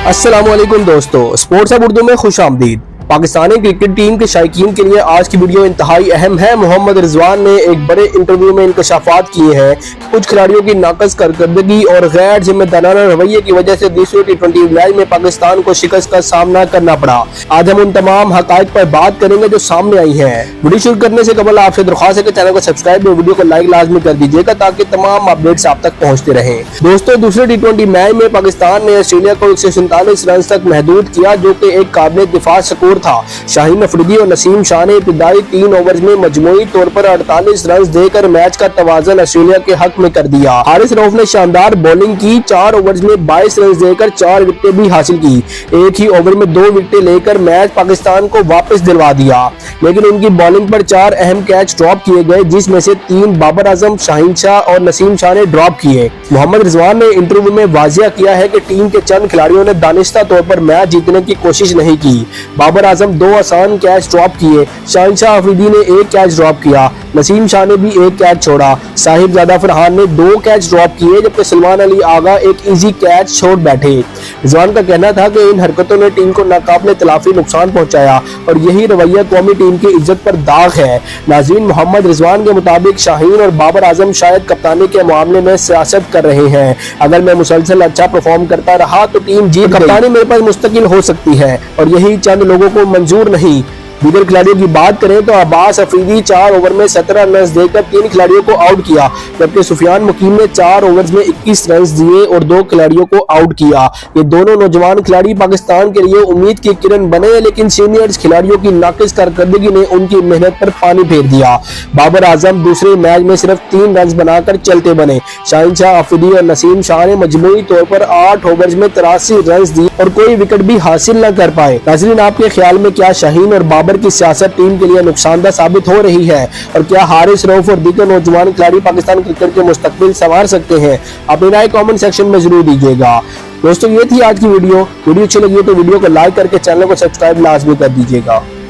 अस्सलामुअलैकुम दोस्तों, स्पोर्ट्स अब उर्दू में खुश आमदीद। पाकिस्तानी क्रिकेट टीम के शायकीन के लिए आज की वीडियो इंतहाई अहम है। मोहम्मद रिजवान ने एक बड़े इंटरव्यू में इंकशाफात किए हैं। कुछ खिलाड़ियों की नाकस कारकर्दगी और गैर जिम्मेदाराना रवैये की वजह से दूसरे T20 मैच में पाकिस्तान को शिकस्त का सामना करना पड़ा। आज हम उन तमाम हकायक पर बात करेंगे जो सामने आई है। वीडियो शुरू करने से कबल आपसे दरख्वास्त है कि चैनल को सब्सक्राइब और वीडियो को लाइक लाजमी कर दीजिएगा ताकि तमाम अपडेट्स आप तक पहुँचते रहे। दोस्तों, दूसरे T20 मैच में पाकिस्तान ने ऑस्ट्रेलिया को 147 रन तक महदूद किया, जो कि एक काबिल दिफा स्कोर था। शाहीन अफरीदी और नसीम शाह ने इब्तिदाई 3 ओवर्स में मजमूई तौर पर 48 रन देकर मैच का तवाज़ुन ऑस्ट्रेलिया के हक में कर दिया। हारिस रऊफ ने शानदार बॉलिंग की। 4 ओवर्स में 22 रन देकर 4 विकेटें भी हासिल की। एक ही ओवर में 2 विकेटें लेकर मैच पाकिस्तान को वापस दिलवा दिया, लेकिन उनकी बॉलिंग पर 4 अहम कैच ड्रॉप किए गए, जिसमें से 3 बाबर आजम, शाहीन शाह और नसीम शाह ने ड्रॉप किए। मोहम्मद रिजवान ने इंटरव्यू में वाजिया किया है कि टीम के चंद खिलाड़ियों ने दानिस्ता तौर पर मैच जीतने की कोशिश नहीं की। बाबर आजम 2 आसान कैच ड्रॉप किए। शाहीन शाह अफरीदी ने 1 कैच ड्रॉप किया। नसीम शाह ने भी 1 कैच छोड़ा। साहिबजादा फरहान ने 2 कैच ड्रॉप किए, जबकि सलमान अली आगा एक इजी कैच छोड़ बैठे। रिजवान का कहना था कि इन हरकतों ने टीम को नाकाबिले तलाफी नुकसान पहुंचाया और यही रवैया कौमी टीम की इज्जत पर दाग है। नाज़रीन, मोहम्मद रिजवान के मुताबिक शाहीन और बाबर आजम शायद कप्तानी के मामले में सियासत कर रहे हैं। अगर मैं मुसलसल अच्छा परफॉर्म करता रहा तो टीम जीत गई। कप्तानी मेरे पास मुस्तकिल हो सकती है और यही चंद लोगों को मंजूर नहीं। दीगर खिलाड़ियों की बात करें तो अब्बास अफरीदी 4 ओवर में 17 रन देकर 3 खिलाड़ियों को आउट किया, जबकि सुफियान मुकीम ने 4 ओवर्स में 21 रन दिए और 2 खिलाड़ियों को आउट किया। ये दोनों नौजवान खिलाड़ी पाकिस्तान के लिए उम्मीद की किरण बने, लेकिन सीनियर्स खिलाड़ियों की नाकिस कारकर्दगी ने उनकी मेहनत पर पानी फेर दिया। बाबर आजम दूसरे मैच में सिर्फ 3 रन बनाकर चलते बने। शाहीन शाह अफरीदी और नसीम शाह ने मजमूई तौर पर 8 ओवर्स में 83 रन दिए और कोई विकेट भी हासिल न कर पाए। नाज़रीन, आपके ख्याल में क्या शाहीन और बाबर की सियासत टीम के लिए नुकसानदा साबित हो रही है, और क्या हारिस रऊफ और दीगर नौजवान खिलाड़ी पाकिस्तान क्रिकेट के मुस्तकबिल संवार सकते हैं? अपनी राय कमेंट सेक्शन में जरूर दीजिएगा। दोस्तों, ये थी आज की वीडियो अच्छी लगी हो तो वीडियो को लाइक करके चैनल को सब्सक्राइब लाजमी कर दीजिएगा।